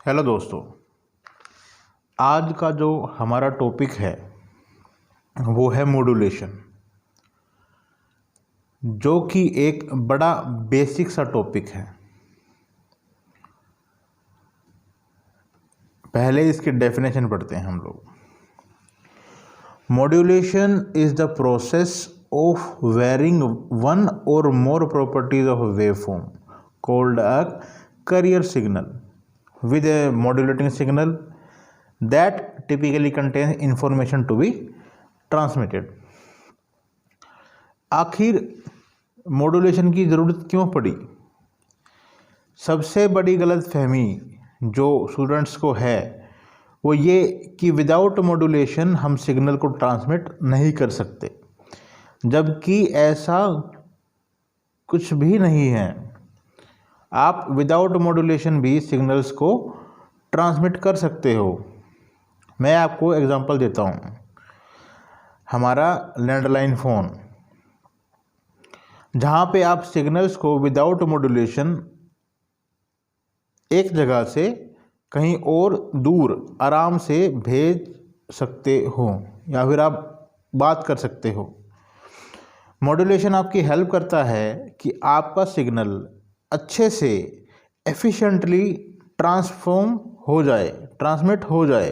Hello दोस्तों, आज का जो हमारा टॉपिक है वो है मॉड्यूलेशन, जो कि एक बड़ा बेसिक सा टॉपिक है। पहले इसकी डेफिनेशन पढ़ते हैं हम लोग। Modulation is the process of varying one or more properties of waveform called a carrier signal with a modulating signal that typically contains information to be transmitted। आखिर मॉड्यूलेशन की ज़रूरत क्यों पड़ी? सबसे बड़ी गलतफहमी जो स्टूडेंट्स को है वो ये कि विदाउट मॉड्यूलेशन हम सिग्नल को ट्रांसमिट नहीं कर सकते, जबकि ऐसा कुछ भी नहीं है। आप विदाउट मॉड्यूलेशन भी सिग्नल्स को ट्रांसमिट कर सकते हो। मैं आपको एग्जांपल देता हूँ। हमारा लैंडलाइन फ़ोन, जहाँ पे आप सिग्नल्स को विदाउट मॉड्यूलेशन एक जगह से कहीं और दूर आराम से भेज सकते हो या फिर आप बात कर सकते हो। मॉड्यूलेशन आपकी हेल्प करता है कि आपका सिग्नल अच्छे से एफिशिएंटली ट्रांसमिट हो जाए।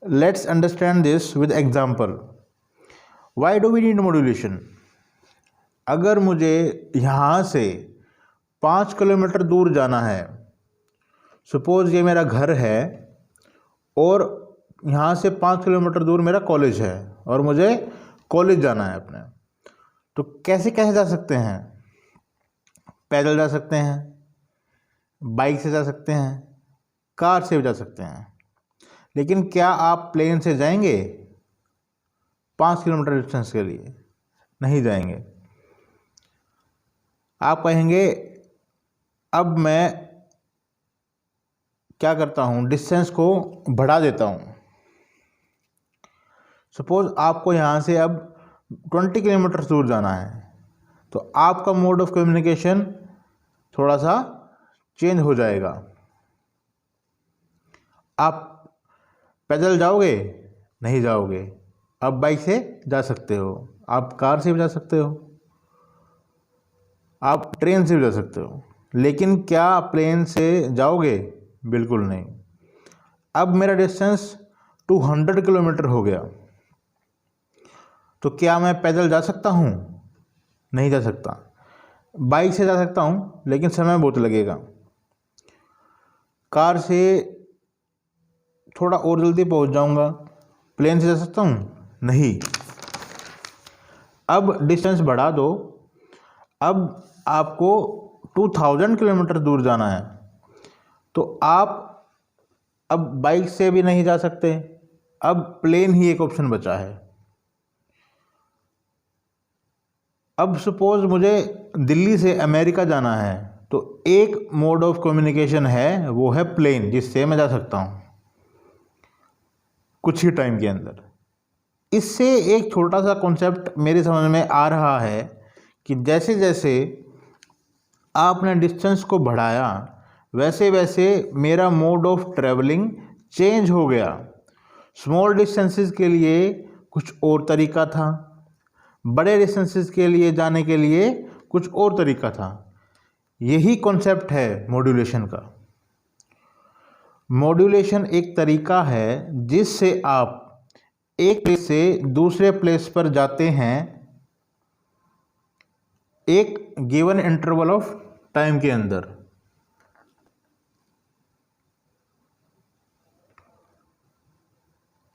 Let's understand this with example. Why do we need modulation? अगर मुझे यहाँ से 5 किलोमीटर दूर जाना है, सपोज़ ये मेरा घर है और यहाँ से 5 किलोमीटर दूर मेरा कॉलेज है और मुझे कॉलेज जाना है अपने, तो कैसे कैसे जा सकते हैं? पैदल जा सकते हैं, बाइक से जा सकते हैं, कार से भी जा सकते हैं। लेकिन क्या आप प्लेन से जाएंगे 5 किलोमीटर डिस्टेंस के लिए? नहीं जाएंगे। आप कहेंगे अब मैं क्या करता हूँ, डिस्टेंस को बढ़ा देता हूँ। सपोज़ आपको यहाँ से अब 20 किलोमीटर दूर जाना है, तो आपका मोड ऑफ कम्युनिकेशन थोड़ा सा चेंज हो जाएगा। आप पैदल जाओगे? नहीं जाओगे। आप बाइक से जा सकते हो, आप कार से भी जा सकते हो, आप ट्रेन से भी जा सकते हो। लेकिन क्या प्लेन से जाओगे? बिल्कुल नहीं। अब मेरा डिस्टेंस 200 किलोमीटर हो गया, तो क्या मैं पैदल जा सकता हूँ? नहीं जा सकता। बाइक से जा सकता हूँ, लेकिन समय बहुत लगेगा। कार से थोड़ा और जल्दी पहुँच जाऊँगा। प्लेन से जा सकता हूँ? नहीं। अब डिस्टेंस बढ़ा दो। अब आपको 2000 किलोमीटर दूर जाना है, तो आप अब बाइक से भी नहीं जा सकते। अब प्लेन ही एक ऑप्शन बचा है। अब सपोज़ मुझे दिल्ली से अमेरिका जाना है, तो एक मोड ऑफ कम्युनिकेशन है, वो है प्लेन, जिससे मैं जा सकता हूँ कुछ ही टाइम के अंदर। इससे एक छोटा सा कॉन्सेप्ट मेरे समझ में आ रहा है कि जैसे जैसे आपने डिस्टेंस को बढ़ाया, वैसे वैसे मेरा मोड ऑफ ट्रैवलिंग चेंज हो गया। स्मॉल डिस्टेंसेस के लिए कुछ और तरीका था, बड़े डिस्टेंसेस के लिए जाने के लिए कुछ और तरीका था। यही कॉन्सेप्ट है मॉड्यूलेशन का। मॉड्यूलेशन एक तरीका है जिससे आप एक प्लेस से दूसरे प्लेस पर जाते हैं एक गिवन इंटरवल ऑफ टाइम के अंदर।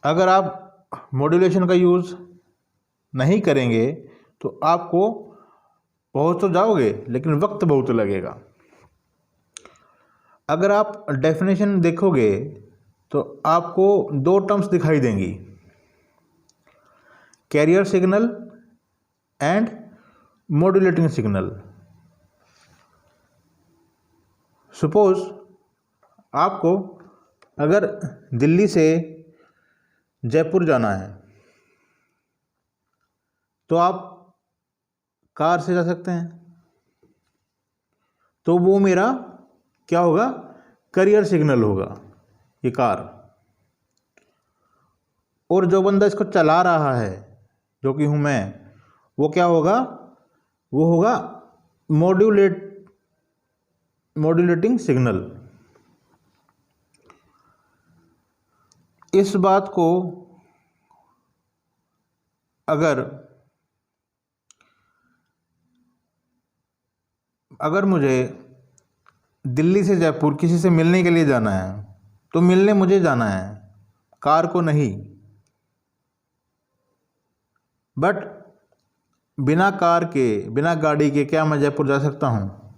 अगर आप मॉड्यूलेशन का यूज़ नहीं करेंगे तो आपको पहुंच तो जाओगे, लेकिन वक्त बहुत लगेगा। अगर आप डेफिनेशन देखोगे तो आपको 2 टर्म्स दिखाई देंगी, carrier signal and modulating signal. Suppose आपको अगर दिल्ली से जयपुर जाना है, तो आप कार से जा सकते हैं, तो वो मेरा क्या होगा, करियर सिग्नल होगा ये कार, और जो बंदा इसको चला रहा है जो कि हूँ मैं, वो क्या होगा, वो होगा मॉड्यूलेटिंग सिग्नल। इस बात को अगर मुझे दिल्ली से जयपुर किसी से मिलने के लिए जाना है तो मिलने मुझे जाना है, कार को नहीं। बट बिना कार के, बिना गाड़ी के क्या मैं जयपुर जा सकता हूँ?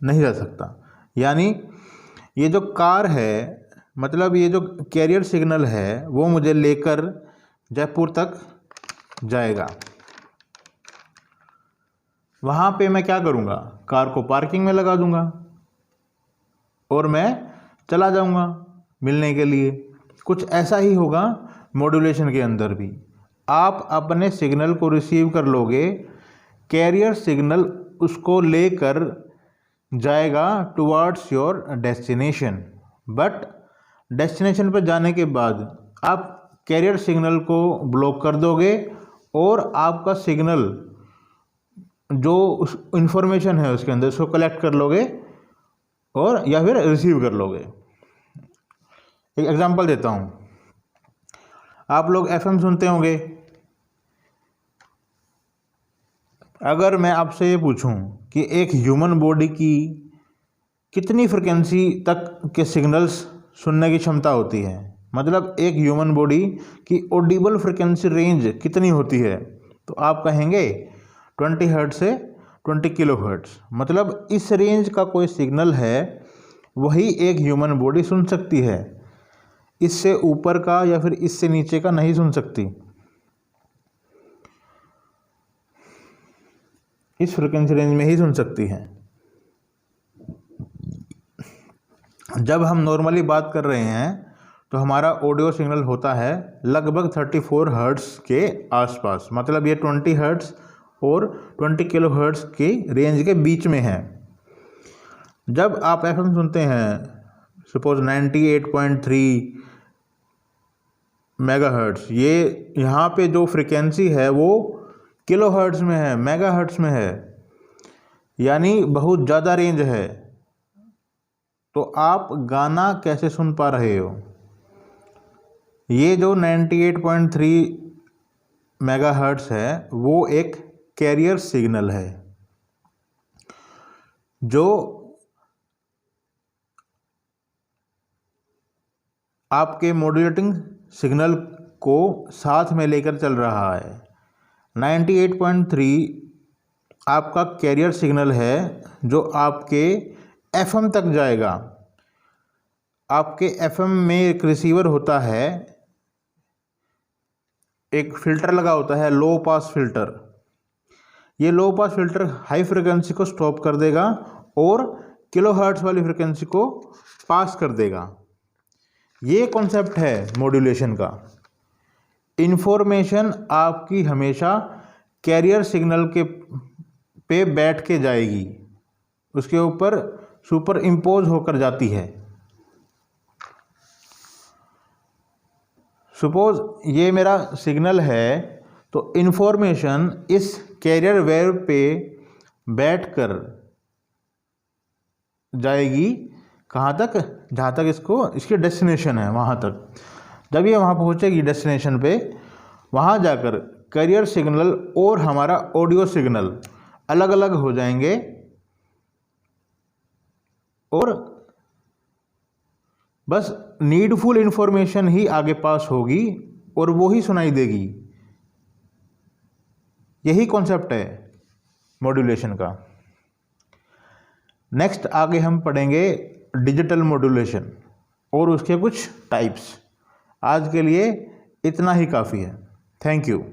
नहीं जा सकता। यानी ये जो कार है, मतलब ये जो कैरियर सिग्नल है, वो मुझे लेकर जयपुर तक जाएगा। वहाँ पे मैं क्या करूँगा, कार को पार्किंग में लगा दूँगा और मैं चला जाऊँगा मिलने के लिए। कुछ ऐसा ही होगा मॉड्यूलेशन के अंदर भी। आप अपने सिग्नल को रिसीव कर लोगे, कैरियर सिग्नल उसको लेकर जाएगा towards your destination. But destination पर जाने के बाद आप कैरियर सिग्नल को ब्लॉक कर दोगे और आपका सिग्नल जो उस इंफॉर्मेशन है उसके अंदर उसको कलेक्ट कर लोगे और या फिर रिसीव कर लोगे। एक एग्जांपल देता हूँ, आप लोग एफएम सुनते होंगे। अगर मैं आपसे ये पूछूं कि एक ह्यूमन बॉडी की कितनी फ्रिक्वेंसी तक के सिग्नल्स सुनने की क्षमता होती है, मतलब एक ह्यूमन बॉडी की ऑडिबल फ्रिक्वेंसी रेंज कितनी होती है, तो आप कहेंगे 20 हर्ट्ज से 20 किलो हर्ट्ज। मतलब इस रेंज का कोई सिग्नल है वही एक ह्यूमन बॉडी सुन सकती है, इससे ऊपर का या फिर इससे नीचे का नहीं सुन सकती। इस फ्रिक्वेंसी रेंज में ही सुन सकती है। जब हम नॉर्मली बात कर रहे हैं तो हमारा ऑडियो सिग्नल होता है लगभग 34 हर्ट्ज के आसपास, मतलब ये 20 हर्ट्ज और 20 किलो हर्ट्ज की रेंज के बीच में है। जब आप एफएम सुनते हैं, सपोज 98.3 मेगाहर्ट्ज, ये यहाँ पे जो फ्रिक्वेंसी है वो किलो हर्ट्ज में है, मेगा हर्ट्ज में है, यानी बहुत ज़्यादा रेंज है। तो आप गाना कैसे सुन पा रहे हो? ये जो 98.3 मेगाहर्ट्ज है वो एक कैरियर सिग्नल है जो आपके मॉड्यूलेटिंग सिग्नल को साथ में लेकर चल रहा है। 98.3 आपका कैरियर सिग्नल है जो आपके एफएम तक जाएगा। आपके एफएम में एक रिसीवर होता है, एक फ़िल्टर लगा होता है, लो पास फिल्टर। ये लो पास फिल्टर हाई फ्रिक्वेंसी को स्टॉप कर देगा और किलो हर्ट्ज वाली फ्रिक्वेंसी को पास कर देगा। ये कॉन्सेप्ट है मॉड्यूलेशन का। इन्फॉर्मेशन आपकी हमेशा कैरियर सिग्नल के पे बैठ के जाएगी, उसके ऊपर सुपर इम्पोज होकर जाती है। सपोज ये मेरा सिग्नल है तो इन्फॉर्मेशन इस कैरियर वेव पे बैठकर जाएगी कहाँ तक, जहाँ तक इसकी डेस्टिनेशन है वहाँ तक। जब ये वहाँ पहुँचेगी डेस्टिनेशन पे, वहाँ जाकर कैरियर सिग्नल और हमारा ऑडियो सिग्नल अलग अलग हो जाएंगे और बस नीडफुल इन्फॉर्मेशन ही आगे पास होगी और वो ही सुनाई देगी। यही कॉन्सेप्ट है मॉड्यूलेशन का। नेक्स्ट आगे हम पढ़ेंगे डिजिटल मॉड्यूलेशन और उसके कुछ टाइप्स। आज के लिए इतना ही काफ़ी है। Thank you.